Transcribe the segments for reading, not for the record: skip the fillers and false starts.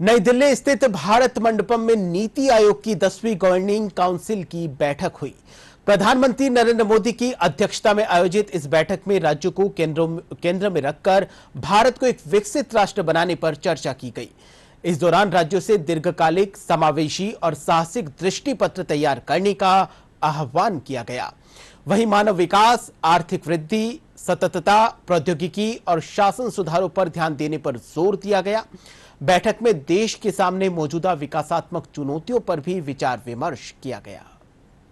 नई दिल्ली स्थित भारत मंडपम में नीति आयोग की 10वीं गवर्निंग काउंसिल की बैठक हुई। प्रधानमंत्री नरेंद्र मोदी की अध्यक्षता में आयोजित इस बैठक में राज्यों को केंद्र में रखकर भारत को एक विकसित राष्ट्र बनाने पर चर्चा की गई। इस दौरान राज्यों से दीर्घकालिक, समावेशी और साहसिक दृष्टि पत्र तैयार करने का आह्वान किया गया। वहीं मानव विकास, आर्थिक वृद्धि, सततता, प्रौद्योगिकी और शासन सुधारों पर ध्यान देने पर जोर दिया गया। बैठक में देश के सामने मौजूदा विकासात्मक चुनौतियों पर भी विचार विमर्श किया गया।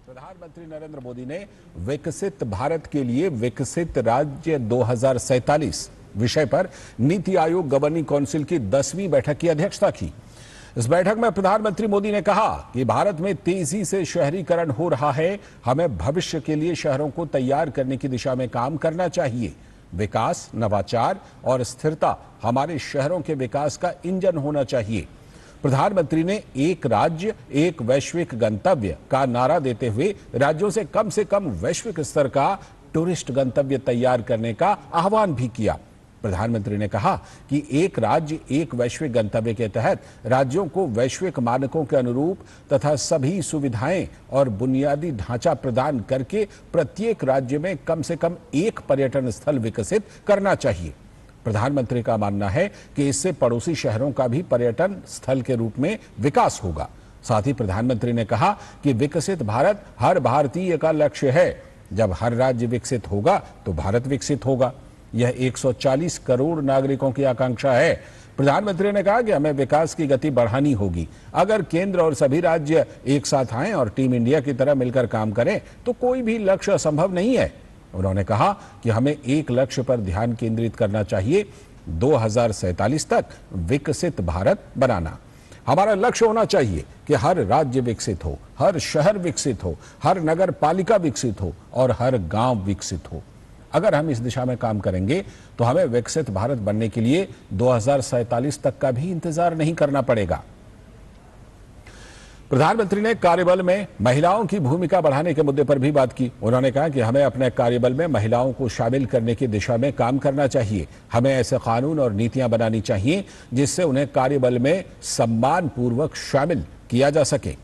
प्रधानमंत्री नरेंद्र मोदी ने विकसित भारत के लिए विकसित राज्य 2047 विषय पर नीति आयोग गवर्निंग काउंसिल की 10वीं बैठक की अध्यक्षता की। इस बैठक में प्रधानमंत्री मोदी ने कहा कि भारत में तेजी से शहरीकरण हो रहा है। हमें भविष्य के लिए शहरों को तैयार करने की दिशा में काम करना चाहिए। विकास, नवाचार और स्थिरता हमारे शहरों के विकास का इंजन होना चाहिए। प्रधानमंत्री ने एक राज्य एक वैश्विक गंतव्य का नारा देते हुए राज्यों से कम वैश्विक स्तर का टूरिस्ट गंतव्य तैयार करने का आह्वान भी किया। प्रधानमंत्री ने कहा कि एक राज्य एक वैश्विक गंतव्य के तहत राज्यों को वैश्विक मानकों के अनुरूप तथा सभी सुविधाएं और बुनियादी ढांचा प्रदान करके प्रत्येक राज्य में कम से कम एक पर्यटन स्थल विकसित करना चाहिए। प्रधानमंत्री का मानना है कि इससे पड़ोसी शहरों का भी पर्यटन स्थल के रूप में विकास होगा। साथ ही प्रधानमंत्री ने कहा कि विकसित भारत हर भारतीय का लक्ष्य है। जब हर राज्य विकसित होगा तो भारत विकसित होगा। यह 140 करोड़ नागरिकों की आकांक्षा है। प्रधानमंत्री ने कहा कि हमें विकास की गति बढ़ानी होगी। अगर केंद्र और सभी राज्य एक साथ आएं और टीम इंडिया की तरह मिलकर काम करें तो कोई भी लक्ष्य असंभव नहीं है। उन्होंने कहा कि हमें एक लक्ष्य पर ध्यान केंद्रित करना चाहिए, 2047 तक विकसित भारत बनाना। हमारा लक्ष्य होना चाहिए कि हर राज्य विकसित हो, हर शहर विकसित हो, हर नगर पालिका विकसित हो और हर गांव विकसित हो। अगर हम इस दिशा में काम करेंगे तो हमें विकसित भारत बनने के लिए 2047 तक का भी इंतजार नहीं करना पड़ेगा। प्रधानमंत्री ने कार्यबल में महिलाओं की भूमिका बढ़ाने के मुद्दे पर भी बात की। उन्होंने कहा कि हमें अपने कार्यबल में महिलाओं को शामिल करने की दिशा में काम करना चाहिए। हमें ऐसे कानून और नीतियां बनानी चाहिए जिससे उन्हें कार्यबल में सम्मानपूर्वक शामिल किया जा सके।